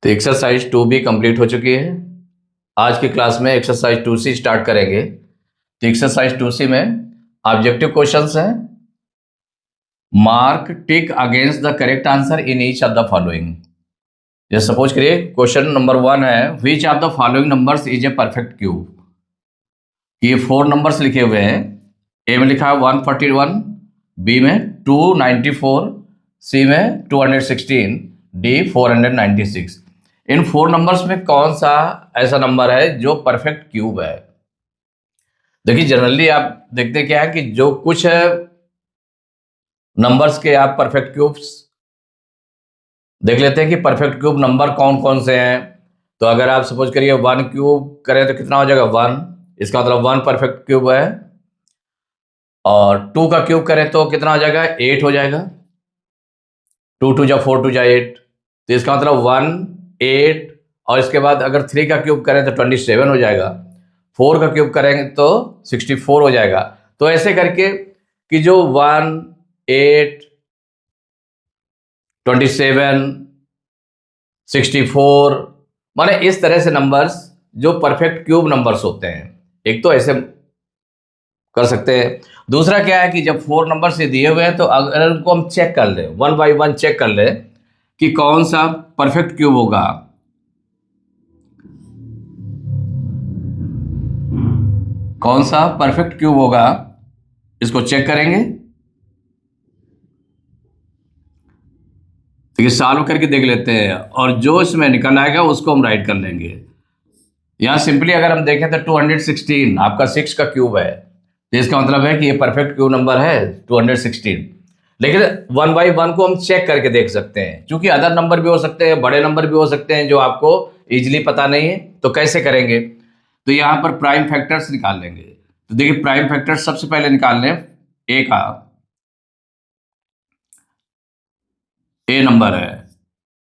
तो exercise 2B complete हो चुकी है। आज की क्लास में एक्सरसाइज 2C स्टार्ट करेंगे। तो एक्सरसाइज 2C में ऑब्जेक्टिव क्वेश्चंस हैं। Mark tick against the correct answer in each of the following. जैसे सपोज करिए क्वेश्चन नंबर 1 है, which of the following numbers is a perfect cube. ये 4 numbers लिखे हुए हैं। ए में लिखा है 141, बी में 294, सी में 216, डी 496। इन 4 नंबर्स में कौन सा ऐसा नंबर है जो परफेक्ट क्यूब है। देखिए जनरली आप देखते क्या है कि जो कुछ नंबर्स के आप परफेक्ट क्यूब्स देख लेते हैं कि परफेक्ट क्यूब नंबर कौन कौन से हैं। तो अगर आप सपोज करिए 1 क्यूब करें तो कितना हो जाएगा 1, इसका मतलब 1 परफेक्ट क्यूब है। और 2 का क्यूब करें तो कितना हो जाएगा 8 हो जाएगा। 2 2 जा 4 2 जा 8, तो इसका मतलब 1 8। और इसके बाद अगर 3 का क्यूब करें तो 27 हो जाएगा। 4 का क्यूब करेंगे तो 64 हो जाएगा। तो ऐसे करके कि जो 1 8 27 64 माने इस तरह से नंबर्स जो परफेक्ट क्यूब नंबर्स होते हैं, एक तो ऐसे कर सकते हैं। दूसरा क्या है कि जब 4 नंबर से दिए हुए हैं तो अगर उनको हम चेक कर लें, 1 बाई 1 चेक कर लें कि कौन सा परफेक्ट क्यूब होगा। कौन सा परफेक्ट क्यूब होगा इसको चेक करेंगे। तो ये सॉल्व करके देख लेते हैं और जो इसमें निकल आएगा उसको हम राइट कर लेंगे। यहां सिंपली अगर हम देखें तो 216 आपका 6 का क्यूब है, तो इसका मतलब है कि ये परफेक्ट क्यूब नंबर है 216। लेकिन 1 बाई 1 को हम चेक करके देख सकते हैं, क्योंकि अदर नंबर भी हो सकते हैं, बड़े नंबर भी हो सकते हैं जो आपको इजीली पता नहीं है। तो कैसे करेंगे, तो यहाँ पर प्राइम फैक्टर्स निकाल लेंगे। तो देखिए प्राइम फैक्टर्स सबसे पहले निकाल लें। ए का ए नंबर है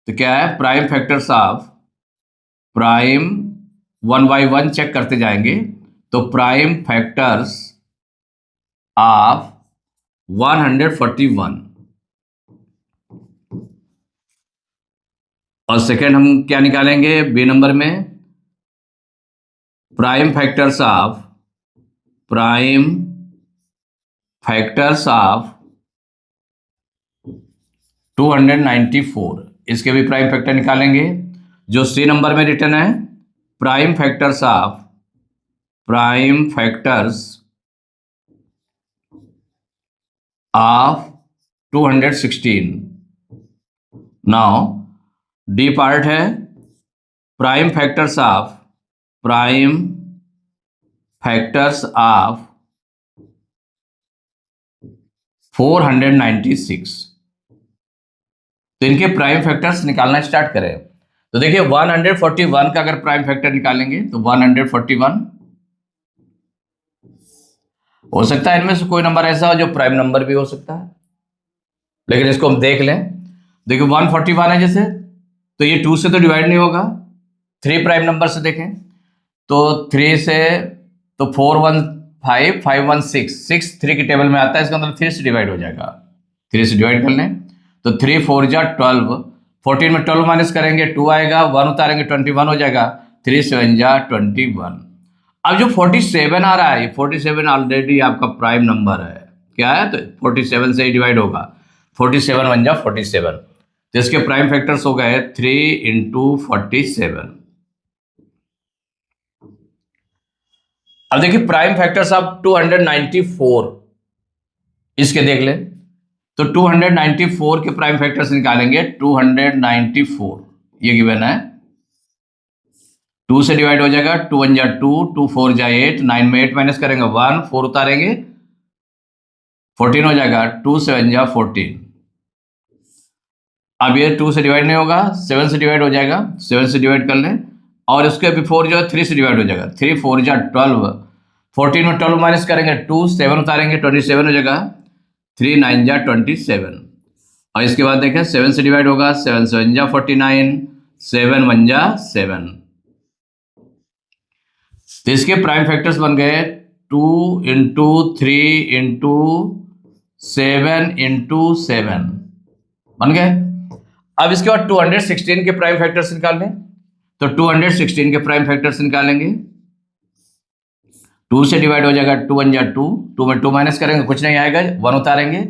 तो क्या है prime factors of prime 1 by 1 check करते जाएंगे। तो प्राइम फैक्टर्स ऑफ 141 और सेकेंड हम क्या निकालेंगे बी नंबर में प्राइम फैक्टर्स ऑफ 294। इसके भी प्राइम फैक्टर निकालेंगे। जो सी नंबर में रिटर्न है prime factors of 216। Now D part है प्राइम फैक्टर्स ऑफ 496। तो इनके प्राइम फैक्टर्स निकालना स्टार्ट करें। तो देखिए 141 का अगर प्राइम फैक्टर निकालेंगे तो 141 हो सकता है इनमें से कोई नंबर ऐसा हो जो प्राइम नंबर भी हो सकता है, लेकिन इसको हम देख लें। देखिए 141 है जैसे, तो ये 2 से तो डिवाइड नहीं होगा। 3 प्राइम नंबर से देखें तो 3 से तो 415 516 6 3 की टेबल में आता है, इसका मतलब 3 से डिवाइड हो जाएगा। 3 से डिवाइड कर लें तो 3 4 जा 12, 14 में 12 माइनस करेंगे 2 आएगा, 1 उतारेंगे 21 हो जाएगा, 3 7 जा 21। अब जो 47 आ रहा है, ये 47 ऑलरेडी आपका प्राइम नंबर है। क्या है, तो 47 से ही डिवाइड होगा। 47 1 जा 47, तो इसके प्राइम फैक्टर्स हो गए 3 इंटू 47। अब देखिए प्राइम फैक्टर्स ऑफ 294 इसके देख लें। तो 294 के प्राइम फैक्टर्स निकालेंगे। 294 ये गिवन है, 2 से डिवाइड हो जाएगा, 2 1 जा 2, 2 4 जा 8, 9 में 8 माइनस करेंगे 1, 4 उतारेंगे 14 हो जाएगा, 2 7 जा 14। अब ये 2 से डिवाइड नहीं होगा, 7 से डिवाइड हो जाएगा, 7 से डिवाइड कर लें और उसके बिफोर जो है 3 से डिवाइड हो जाएगा, 3 4 जा 12, 14 में 12 माइनस करेंगे 2, 7 उतारेंगे 27 हो जाएगा, 3 9 जा 27। और इसके बाद देखें 7 से डिवाइड होगा, 7 7 जा 49, 7 1 जा 7। तो इसके प्राइम फैक्टर्स बन गए 2 इंटू 3 इंटू 7 इंटू 7 बन गए। अब इसके बाद 216 के प्राइम फैक्टर्स निकाल लें, तो 216 के प्राइम फैक्टर्स निकालेंगे। 2 से डिवाइड हो जाएगा, 2 1 जा 2, 2 में 2 माइनस करेंगे कुछ नहीं आएगा, 1 उतारेंगे,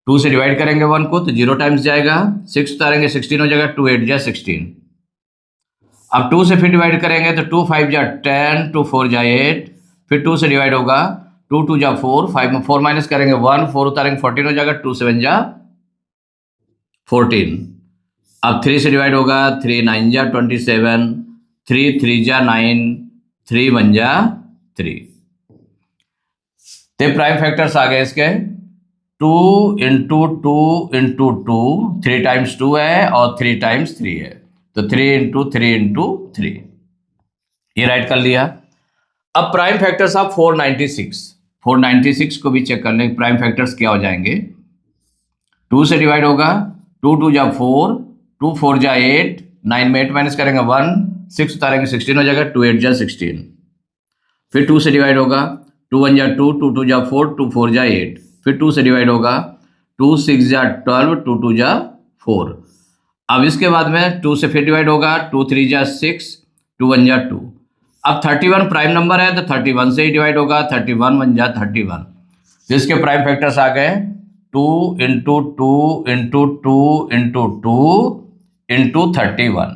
2 से डिवाइड करेंगे 1 को तो 0 टाइम्स जाएगा, 6 उतारेंगे 16 हो जाएगा, 2 8 जा 16। अब 2 से फिर डिवाइड करेंगे तो 2 5 जा 10, 2 4 जा 8, फिर 2 से डिवाइड होगा, 2 2 जा 4, 5 में 4 माइनस करेंगे 1, 4 उतारेंगे 14 हो जाएगा, 2 7 जा 14। अब 3 से डिवाइड होगा, 3 9 जा 27, 3 3 जा 9, 3 1 जा 3। तो प्राइम फैक्टर्स आ गए इसके 2 इंटू 2 इंटू 2, 3 टाइम्स 2 है और 3 टाइम्स 3 है, तो 3 इंटू 3 इंटू 3, ये राइट कर लिया। अब प्राइम फैक्टर्स आप 496 को भी चेक कर लें, प्राइम फैक्टर्स क्या हो जाएंगे। 2 से डिवाइड होगा, 2 2 जा 4, 2 4 जा 8, 9 में 8 माइनस करेंगे 1, 6 उतारेंगे 16 हो जाएगा, 2 8 जा 16। फिर 2 से डिवाइड होगा, 2 1 जा 2, 2 2 जा 4, 2 4 जा 8, फिर 2 से डिवाइड होगा, 2 6 जा 12, 2 2 जा 4। अब इसके बाद में 2 से फिर डिवाइड होगा, 2 3 जा 6, 2 1 जा 2। अब 31 प्राइम नंबर है तो 31 से ही डिवाइड होगा, 31 1 जा 31, जिसके प्राइम फैक्टर्स आ गए 2 इंटू 2 इंटू 2 इंटू 2 इंटू 31।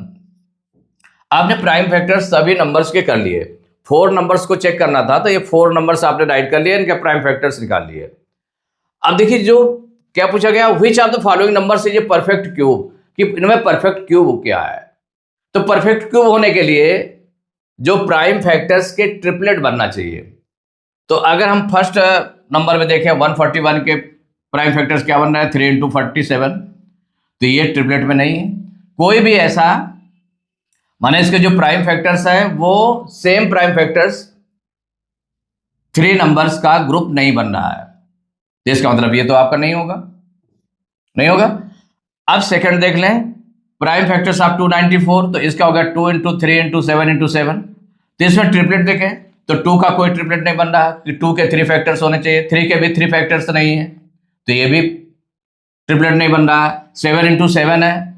आपने प्राइम फैक्टर्स सभी नंबर्स के कर लिए, 4 नंबर्स को चेक करना था तो ये 4 नंबर्स आपने राइट कर लिए, इनके प्राइम फैक्टर्स निकाल लिए। अब देखिए जो क्या पूछा गया, which of the following numbers is a perfect cube, कि इनमें परफेक्ट क्यूब क्या है। तो परफेक्ट क्यूब होने के लिए जो प्राइम फैक्टर्स के ट्रिपलेट बनना चाहिए। तो अगर हम फर्स्ट नंबर में देखें 141 के प्राइम फैक्टर्स क्या बन रहा है, 3 इंटू 47, तो ये ट्रिपलेट में नहीं है। कोई भी ऐसा माने इसके जो प्राइम फैक्टर्स हैं वो सेम प्राइम फैक्टर्स 3 नंबर्स का ग्रुप नहीं बन रहा है, तो इसका मतलब ये तो आपका नहीं होगा, नहीं होगा। अब सेकंड देख लें, प्राइम फैक्टर्स आप 294, तो इसका होगा 2 इंटू 3 इंटू 7 इंटू 7। तो इसमें ट्रिपलेट देखें तो 2 का कोई ट्रिपलेट नहीं बन रहा कि 2 के 3 फैक्टर्स होने चाहिए, 3 के भी 3 फैक्टर्स नहीं है तो ये भी ट्रिपलेट नहीं बन रहा। 7 इंटू 7 है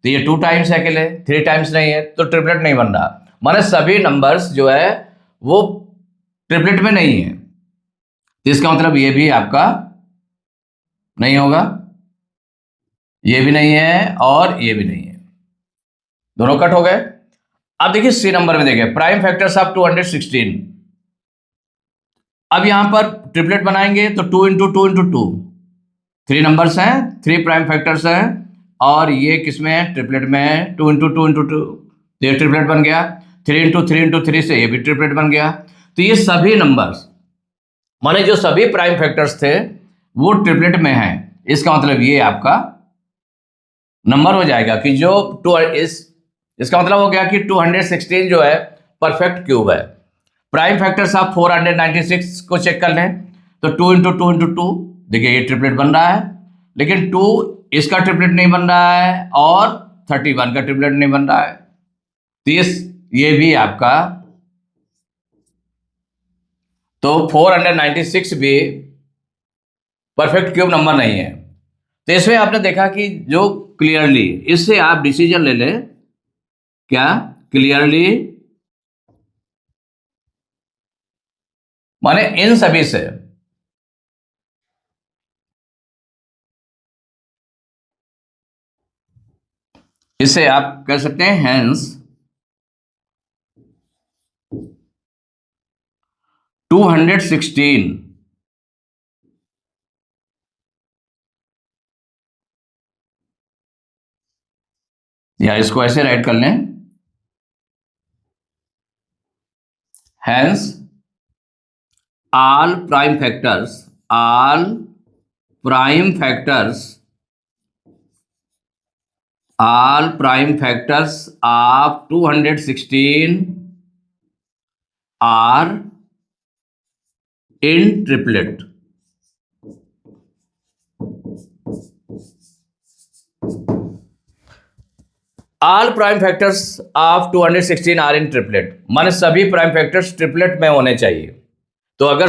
तो ये 2 टाइम्स है अकेले, 3 टाइम्स नहीं है तो ट्रिपलेट नहीं बन रहा। माने सभी नंबर्स जो है वो ट्रिपलेट में नहीं है, तो इसका मतलब ये भी आपका नहीं होगा, ये भी नहीं है और ये भी नहीं है, दोनों कट हो गए। अब देखिए सी नंबर में देखिए प्राइम फैक्टर्स ऑफ 216। अब यहां पर ट्रिपलेट बनाएंगे तो 2 इंटू 2 इंटू 2, 3 नंबर्स हैं, 3 प्राइम फैक्टर्स हैं और ये किसमें है, ट्रिपलेट में है। 2 इंटू 2 इंटू 2 तो ये ट्रिपलेट बन गया, 3 इंटू 3 इंटू 3 से ये भी ट्रिपलेट बन गया। तो ये सभी नंबर्स माने जो सभी प्राइम फैक्टर्स थे वो ट्रिपलेट में हैं, इसका मतलब ये आपका नंबर हो जाएगा कि जो इसका मतलब हो गया कि 216 जो है परफेक्ट क्यूब है। प्राइम फैक्टर्स आप 496 को चेक कर लें तो 2 इंटू 2 इंटू 2, देखिए ये ट्रिपलेट बन रहा है, लेकिन 2 इसका ट्रिपलेट नहीं बन रहा है और 31 का ट्रिपलेट नहीं बन रहा है, तो ये भी आपका, तो 496 भी परफेक्ट क्यूब नंबर नहीं है। तो इसमें आपने देखा कि जो क्लियरली, इससे आप डिसीजन ले लें क्या, क्लियरली माने इन सभी से इससे आप कह सकते हैं हेंस 216 या इसको ऐसे राइट कर लें, hence all prime factors of 216 are in triplet. All prime factors of 216 are in triplet, माने सभी प्राइम फैक्टर्स ट्रिपलेट में होने चाहिए। तो अगर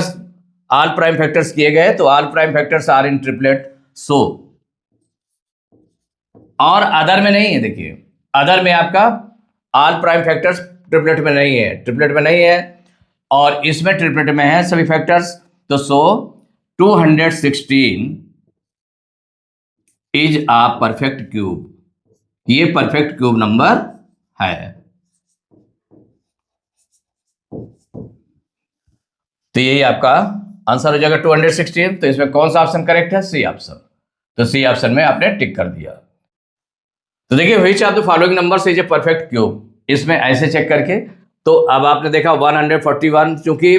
ऑल प्राइम फैक्टर्स किए गए तो all prime factors are in triplet. So और अदर में नहीं है। देखिए अदर में आपका ऑल प्राइम फैक्टर्स ट्रिपलेट में नहीं है, ट्रिपलेट में नहीं है, और इसमें ट्रिपलेट में है सभी फैक्टर्स। तो सो 216 इज अ परफेक्ट क्यूब, ये परफेक्ट क्यूब नंबर है। तो यही आपका आंसर हो जाएगा 216। तो इसमें कौन सा ऑप्शन करेक्ट है? C option. तो सी ऑप्शन में आपने टिक कर दिया। तो देखिए which of the following numbers is a perfect cube, इसमें ऐसे चेक करके। तो अब आपने देखा 141, क्योंकि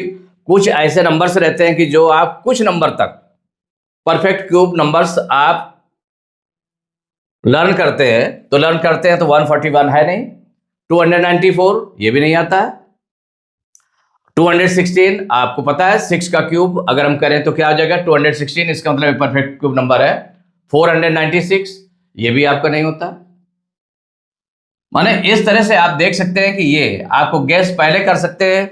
कुछ ऐसे नंबर्स रहते हैं कि जो आप कुछ नंबर तक परफेक्ट क्यूब नंबर्स आप लर्न करते हैं, तो 141 है नहीं, 294 ये भी नहीं आता है, 216 आपको पता है 6 का क्यूब अगर हम करें तो क्या हो जाएगा 216, इसका मतलब परफेक्ट क्यूब नंबर है। 496 ये भी आपका नहीं होता। माने इस तरह से आप देख सकते हैं कि ये आपको गैस पहले कर सकते हैं,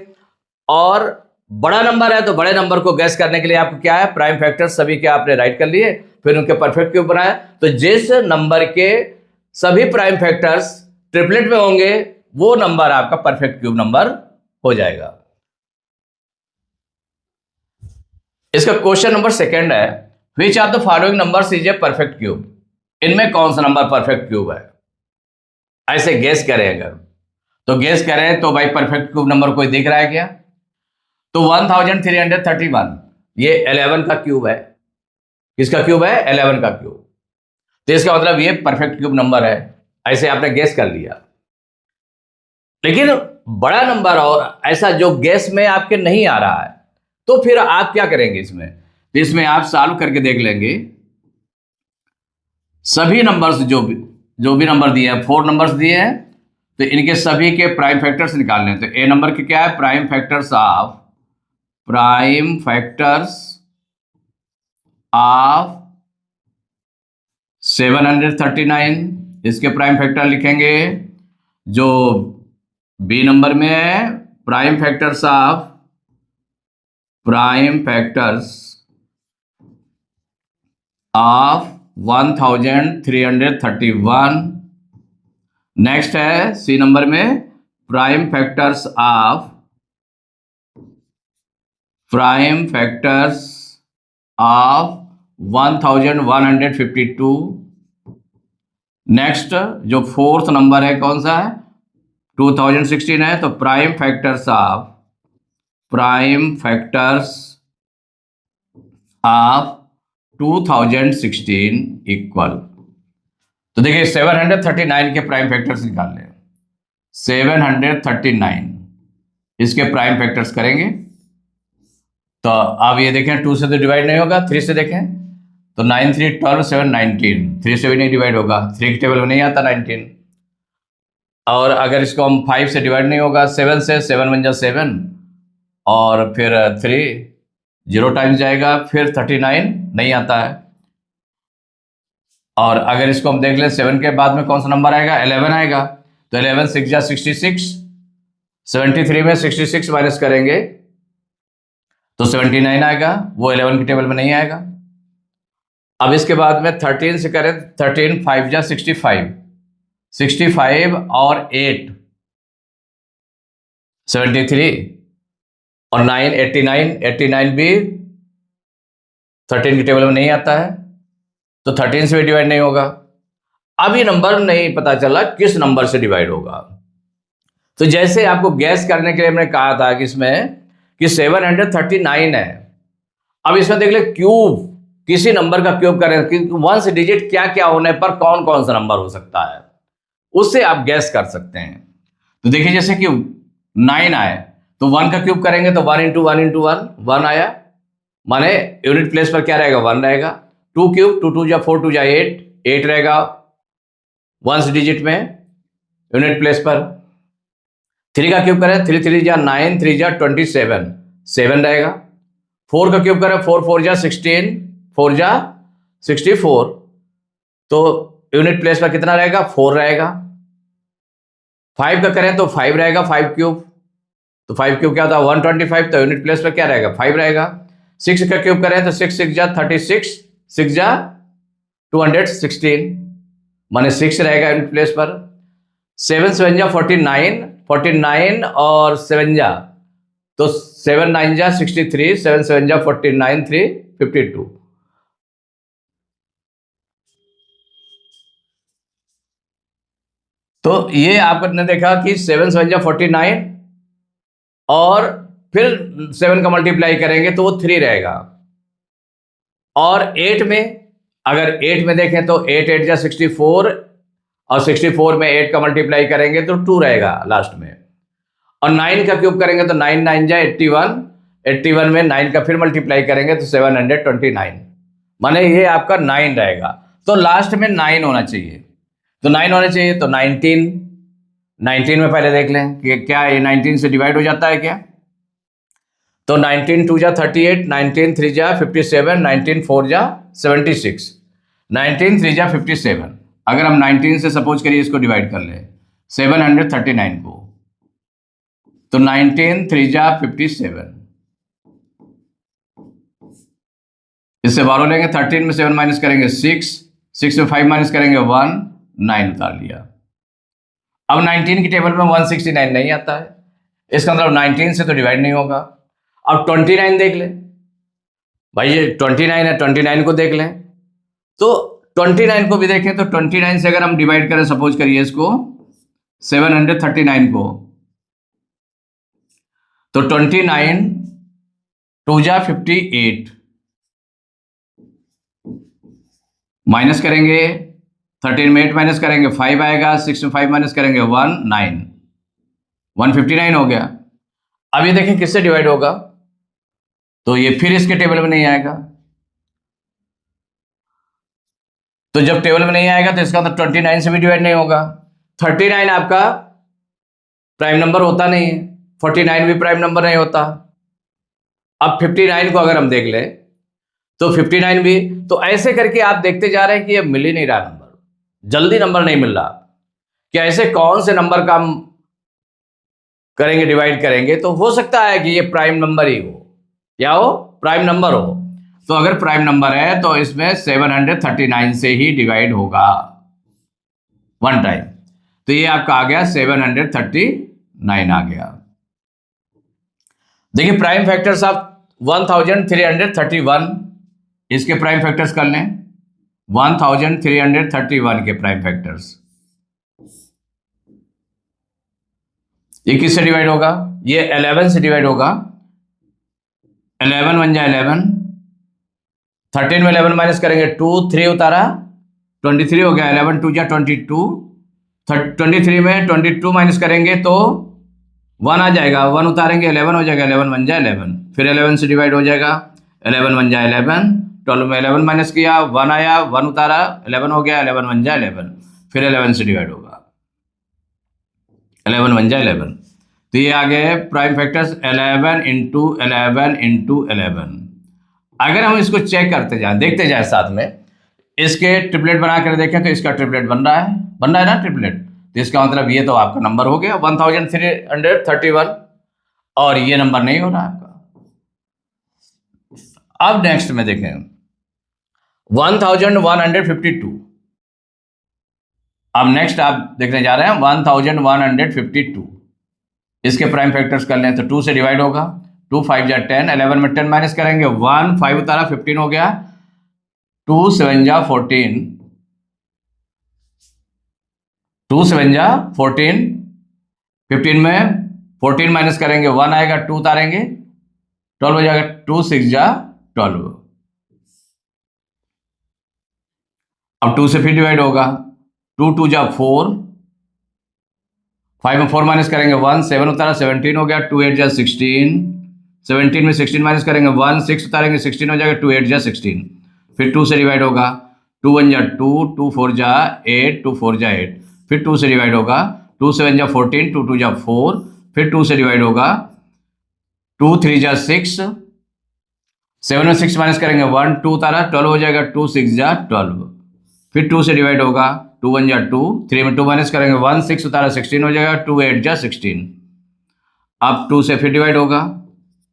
और बड़ा नंबर है तो बड़े नंबर को गैस करने के लिए आपको क्या है, प्राइम फैक्टर सभी के आपने राइट कर लिए, फिर उनके परफेक्ट क्यूब बनाया। तो जिस नंबर के सभी प्राइम फैक्टर्स ट्रिपलेट में होंगे वो नंबर आपका परफेक्ट क्यूब नंबर हो जाएगा। इसका क्वेश्चन नंबर सेकंड है, which of the following numbers is a perfect cube, इनमें कौन सा नंबर परफेक्ट क्यूब है? ऐसे गैस करें अगर, तो गैस करें तो भाई परफेक्ट क्यूब नंबर कोई दिख रहा है क्या? तो 1331 ये 11 का क्यूब है। किसका क्यूब है? 11 का क्यूब। तो इसका मतलब ये परफेक्ट क्यूब नंबर है, ऐसे आपने गैस कर लिया। लेकिन बड़ा नंबर और ऐसा जो गैस में आपके नहीं आ रहा है, तो फिर आप क्या करेंगे इसमें? तो इसमें आप सॉल्व करके देख लेंगे। सभी नंबर्स जो भी नंबर दिए हैं, 4 नंबर्स दिए हैं, तो इनके सभी के प्राइम फैक्टर्स निकालने हैं। तो ए नंबर के क्या है? प्राइम फैक्टर्स ऑफ 739, इसके प्राइम फैक्टर लिखेंगे। जो बी नंबर में है प्राइम फैक्टर्स ऑफ 1331। नेक्स्ट है सी नंबर में प्राइम फैक्टर्स ऑफ 1152। नेक्स्ट जो फोर्थ नंबर है कौन सा है? 2016 है। तो प्राइम फैक्टर्स ऑफ 2016 इक्वल। तो देखिए 739 के प्राइम फैक्टर्स निकाल लें। 739 इसके प्राइम फैक्टर्स करेंगे तो अब ये देखें 2 से तो डिवाइड नहीं होगा, 3 से देखें तो 9 3 12 7 19, 3 से भी नहीं डिवाइड होगा, 3 के टेबल में नहीं आता 19। और अगर इसको हम 5 से डिवाइड नहीं होगा, 7 से, 7 1 जा 7 और फिर 3 0 टाइम्स जाएगा, फिर 39 नहीं आता है। और अगर इसको हम देख लें 7 के बाद में कौन सा नंबर आएगा? 11 आएगा। तो 11 6 जा 66, 73 में 66 माइनस करेंगे तो 79 आएगा, वो 11 के टेबल में नहीं आएगा। अब इसके बाद में 13 से करें, 13 5 जा 65, 65 और 8 73 और 9 89, 89 भी 13 के टेबल में नहीं आता है, तो 13 से भी डिवाइड नहीं होगा। अब ये नंबर नहीं पता चला किस नंबर से डिवाइड होगा। तो जैसे आपको गैस करने के लिए मैंने कहा था कि इसमें कि 739 है। अब इसमें देख ले क्यूब, किसी नंबर का क्यूब करें कि 1 डिजिट क्या क्या होने पर कौन कौन सा नंबर हो सकता है, उससे आप गैस कर सकते हैं। तो देखिए जैसे कि 9 आए तो 1 का क्यूब करेंगे तो 1 × 1 × 1 1 आया, माने यूनिट प्लेस पर क्या रहेगा? 1 रहेगा। 2 क्यूब 2 2 जा 4 2 जा 8, 8 रहेगा 1 डिजिट में यूनिट प्लेस पर। 3 का क्यूब करें 3 3 जा 9, 3 जा 27, 7 रहेगा। 4 का क्यूब करें 4 4 जा 16, 4 जा 64, तो यूनिट प्लेस पर कितना रहेगा? 4 रहेगा। 5 का करें तो 5 रहेगा, 5 क्यूब, तो 5 क्यूब क्या होता है? 125, तो यूनिट प्लेस पर क्या रहेगा? 5 रहेगा। 6 का क्यूब करें तो 6 6 जा 36, 6 जा 216, माने 6 रहेगा इन प्लेस पर। 7 7 जा 49, 49 और 7 जा, तो 7 9 जा 63, 7 7 जा 49, 3 52। तो ये आपने देखा कि 7 7 जा 49 और फिर 7 का मल्टीप्लाई करेंगे तो वो 3 रहेगा। और 8 में, अगर 8 में देखें तो 8 8 जा 64 और 64 में 8 का मल्टीप्लाई करेंगे तो 2 रहेगा लास्ट में। और 9 का क्यूब करेंगे तो 9 9 जा 81, 81 में 9 का फिर मल्टीप्लाई करेंगे तो 729, माने ये आपका 9 रहेगा। तो लास्ट में 9 होना चाहिए, तो 9 होना चाहिए। तो 19, 19 में पहले देख लें कि क्या ये 19 से डिवाइड हो जाता है क्या। तो 19 2 जा 38, 19 3 जा 57, 19 4 जा 76, 19 3 जा 57। अगर हम 19 से सपोज करिए इसको डिवाइड कर ले 739 को, तो 19 3 जा 57, इससे 12 लेंगे, 13 में 7 माइनस करेंगे 6, 6 में 5 माइनस करेंगे 1, 9 उतार लिया। अब 19 की टेबल में 169 नहीं आता है, इसका मतलब 19 से तो डिवाइड नहीं होगा। अब 29 देख लें भाई, ये 29 है, 29 को देख लें। तो 29 को भी देखें तो 29 से अगर हम डिवाइड करें, सपोज करिए इसको 739 को, तो 29 2 जा 58, माइनस करेंगे 13 में 8 माइनस करेंगे 5 आएगा, 6 में 5 माइनस करेंगे 1, 9, 159 हो गया। अब ये देखें किससे डिवाइड होगा, तो ये फिर इसके टेबल में नहीं आएगा। तो जब टेबल में नहीं आएगा तो इसका मतलब 29 से भी डिवाइड नहीं होगा। 39 आपका प्राइम नंबर होता नहीं है, 49 भी प्राइम नंबर नहीं होता। अब 59 को अगर हम देख ले तो 59 भी, तो ऐसे करके आप देखते जा रहे हैं कि ये मिल ही नहीं रहा नंबर, जल्दी नंबर नहीं मिल रहा। कि ऐसे कौन से नंबर का हम करेंगे, डिवाइड करेंगे, तो हो सकता है कि ये प्राइम नंबर ही हो, क्या हो, प्राइम नंबर हो। तो अगर प्राइम नंबर है तो इसमें 739 से ही डिवाइड होगा वन टाइम। तो ये आपका आ गया 739 आ गया। देखिए प्राइम फैक्टर्स ऑफ 1331, इसके प्राइम फैक्टर्स कर लें, 1331 के प्राइम फैक्टर्स। ये किससे डिवाइड होगा, ये 11 से डिवाइड होगा। 11 1 जा 11, 13 में 11 माइनस करेंगे 2, 3 उतारा 23 हो गया, 11 2 जा 22, 23 में 22 माइनस करेंगे तो 1 आ जाएगा, 1 उतारेंगे 11 हो जाएगा, 11 1 जा 11, फिर 11 से डिवाइड हो जाएगा, 11 1 जा 11, 12 में 11 माइनस किया 1 आया, 1 उतारा 11 हो गया, 11 1 जा 11, फिर 11 से डिवाइड होगा, 11 1 जा 11। तो ये आ गए प्राइम फैक्टर्स 11 इंटू 11 इंटू 11। अगर हम इसको चेक करते जाएं, देखते जाएं साथ में, इसके ट्रिपलेट बना कर देखें तो इसका ट्रिपलेट बन रहा है ना ट्रिपलेट। तो इसका मतलब ये तो आपका नंबर हो गया 1331, और ये नंबर नहीं हो रहा आपका। अब नेक्स्ट में देखें 1152। अब नेक्स्ट आप देखने जा रहे हैं 1152, इसके प्राइम फैक्टर्स कर लें तो 2 से डिवाइड होगा, 2 5 जा 10, 11 में 10 माइनस करेंगे 1, 5 उतारा 15 हो गया, 2 7 जा 14, 2 7 जा 14, 15 में 14 माइनस करेंगे 1 आएगा, 2 उतारेंगे 12 हो जाएगा, 2 6 जा 12। अब 2 से फिर डिवाइड होगा, 2 2 जा 4, 5 में 4 माइनस करेंगे 1, 7 उतारा 17 हो गया, 2 8 जा 16, 17 में 16 माइनस करेंगे 1, 6 उतारेंगे 16 हो जाएगा, 2 8 जा 16, फिर 2 से डिवाइड होगा, 2 1 जा 2, 2 4 जा 8, 2 4 जा 8, फिर 2 से डिवाइड होगा, 2 7 जा 14, 2 2 जा 4, फिर 2 से डिवाइड होगा, 2 3 जा 6, 7 में 6 माइनस करेंगे 1, 2 उतारा 12 हो जाएगा, 2 6 जा 12, फिर 2 से डिवाइड होगा, 2 1 जा 2, 3 में 2 माइनस करेंगे 1, 6 उतारा 16 हो जाएगा, 2 8 जा 16। अब 2 से फिर डिवाइड होगा,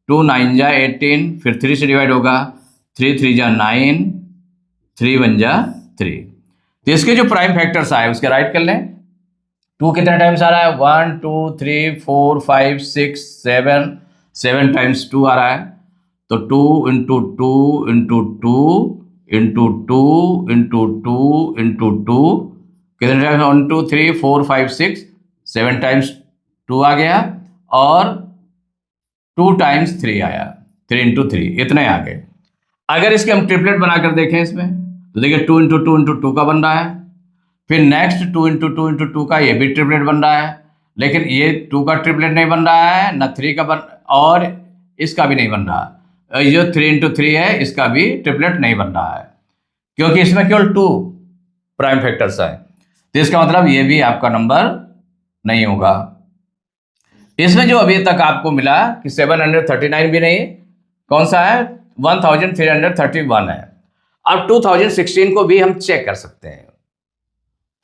2 9 जा 18, फिर 3 से डिवाइड होगा, 3 3 जा 9, 3 1 जा 3, तो इसके जो प्राइम फैक्टर्स आए उसके राइट कर लें। 2 कितने टाइम्स आ रहा है? 1 2 3 4 5 6 7, 7 टाइम्स 2 आ रहा है। तो 2 into 2 into 2 into 2 into 2 into 2 कितने टाइम्स? 1 2 3 4 5 6, 7 टाइम्स 2 आ गया और 2 टाइम्स 3 आया, 3 इंटू 3 इतने आ गए। अगर इसके हम ट्रिपलेट बनाकर देखें इसमें तो देखिए 2 इंटू 2 इंटू 2 का बन रहा है, फिर नेक्स्ट 2 इंटू 2 इंटू 2 का ये भी ट्रिपलेट बन रहा है, लेकिन ये 2 का ट्रिपलेट नहीं बन रहा है, ना 3 का बन, और इसका भी नहीं बन रहा। ये जो 3 इंटू 3 है इसका भी ट्रिपलेट नहीं बन रहा है, क्योंकि इसमें केवल 2 प्राइम फैक्टर्स है। तो इसका मतलब ये भी आपका नंबर नहीं होगा। इसमें जो अभी तक आपको मिला कि 739 भी नहीं, कौन सा है? 1331 है। अब 2016 को भी हम चेक कर सकते हैं,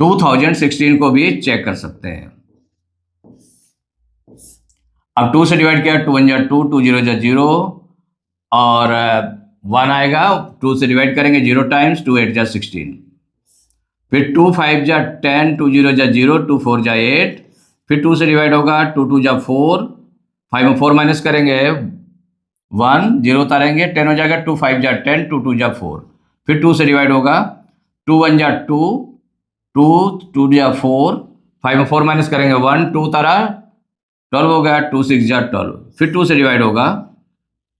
2016 को भी चेक कर सकते हैं। अब 2 से डिवाइड किया, 2 1 जा 2, 2 0 जा 0 और 1 आएगा। 2 से डिवाइड करेंगे 0 टाइम्स, 2 8 जा 16, फिर 2 5 जा 10, 2 0 जा 0, 2 4 जा 8, फिर 2 से डिवाइड होगा, 2 2 जा 4, 5 में 4 माइनस करेंगे 1, 0 उतारेंगे, 10 हो जाएगा, 2 5 जा 10, 2 2 जा 4, फिर 2 से डिवाइड होगा, 2 1 जा 2, 2 2 जा 4, 5 में 4 माइनस करेंगे 1, 2 उतारा 12 हो गया, 2 6 जा 12, फिर 2 से डिवाइड होगा,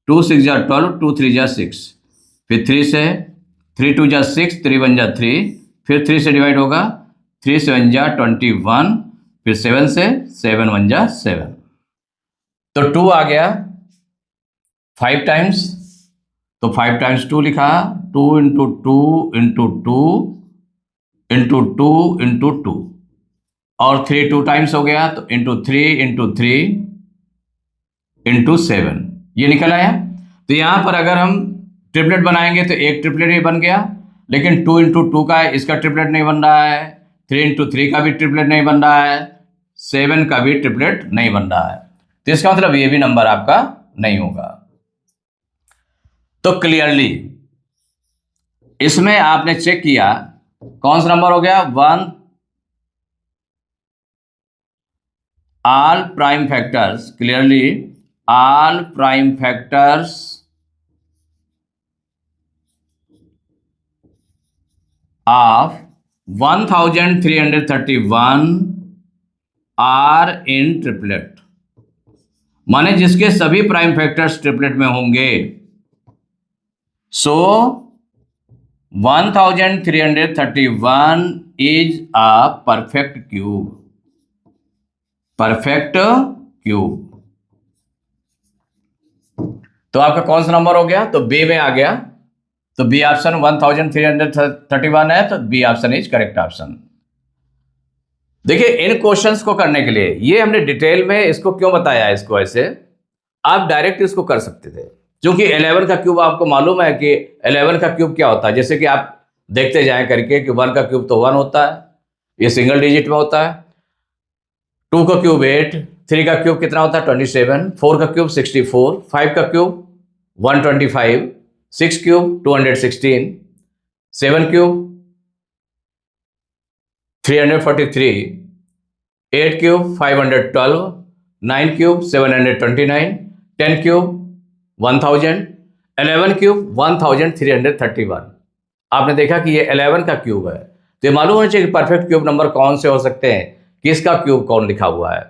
2 6 जा 12, 2 3 जा 6, फिर 3 से 3 2 जा 6, 3 1 जा 3, फिर 3 से डिवाइड होगा, 3 7 जा 21, फिर 7 से 7 1 जा 7। तो 2 आ गया 5 टाइम्स, तो 5 टाइम्स 2 लिखा, 2 इंटू 2 इंटू 2 इंटू 2 इंटू 2, और 3 2 टाइम्स हो गया, तो इंटू 3 इंटू 3 इंटू 7 ये निकल आया। तो यहाँ पर अगर हम ट्रिपलेट बनाएंगे तो एक ट्रिपलेट ही बन गया, लेकिन 2 इंटू 2 का है, इसका ट्रिपलेट नहीं बन रहा है, 3 इंटू 3 का भी ट्रिपलेट नहीं बन रहा है, 7 का भी ट्रिपलेट नहीं बन रहा है। तो इसका मतलब ये भी नंबर आपका नहीं होगा। तो क्लियरली इसमें आपने चेक किया कौन सा नंबर हो गया? 1 all prime factors, clearly all prime factors of 1331 are in triplet, माने जिसके सभी प्राइम फैक्टर्स ट्रिपलेट में होंगे। सो 1331 is a perfect cube, perfect cube. तो आपका कौन सा नंबर हो गया? तो बी में आ गया। तो बी ऑप्शन 1331 है, तो B option is correct option. देखिए इन क्वेश्चंस को करने के लिए ये हमने डिटेल में इसको क्यों बताया, इसको ऐसे आप डायरेक्ट इसको कर सकते थे, क्योंकि 11 का क्यूब आपको मालूम है कि 11 का क्यूब क्या होता है। जैसे कि आप देखते जाएं करके कि 1 का क्यूब तो 1 होता है, ये सिंगल डिजिट में होता है। 2 का क्यूब 8, 3 का क्यूब कितना होता है? 27, 4 का क्यूब 64, 5 का cube 125, 6 cube 216, 7 cube 343, 8 cube 512, 9 cube 729, 10 cube 1000, 11 cube 1331। आपने देखा कि ये 11 का क्यूब है, तो ये मालूम होना चाहिए कि परफेक्ट क्यूब नंबर कौन से हो सकते हैं, किसका क्यूब कौन लिखा हुआ है।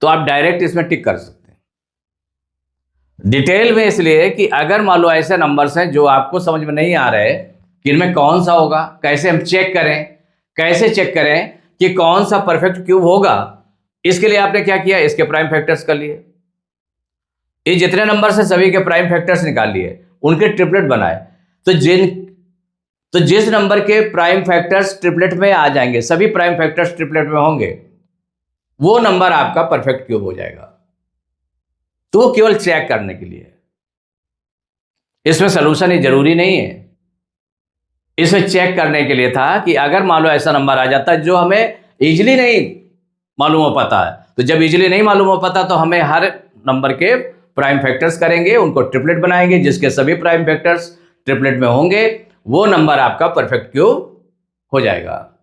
तो आप डायरेक्ट इसमें टिक कर सकते हैं डिटेल में, इसलिए कि अगर मान लो ऐसे नंबर्स हैं जो आपको समझ में नहीं आ रहे कि इनमें कौन सा होगा, कैसे हम चेक करें, कैसे चेक करें कि कौन सा परफेक्ट क्यूब होगा। इसके लिए आपने क्या किया? इसके प्राइम फैक्टर्स कर लिए, ये जितने नंबर से सभी के प्राइम फैक्टर्स निकाल लिए, उनके ट्रिपलेट बनाए। तो जिस नंबर के प्राइम फैक्टर्स ट्रिपलेट में आ जाएंगे, सभी प्राइम फैक्टर्स ट्रिपलेट में होंगे, वो नंबर आपका परफेक्ट क्यूब हो जाएगा। तो वो केवल चेक करने के लिए, इसमें सोल्यूशन ही जरूरी नहीं है, इसमें चेक करने के लिए था कि अगर मान लो ऐसा नंबर आ जाता है जो हमें इजीली नहीं मालूम हो पाता है, तो जब इजीली नहीं मालूम हो पाता तो हमें हर नंबर के प्राइम फैक्टर्स करेंगे, उनको ट्रिपलेट बनाएंगे, जिसके सभी प्राइम फैक्टर्स ट्रिपलेट में होंगे, वो नंबर आपका परफेक्ट क्यूब हो जाएगा।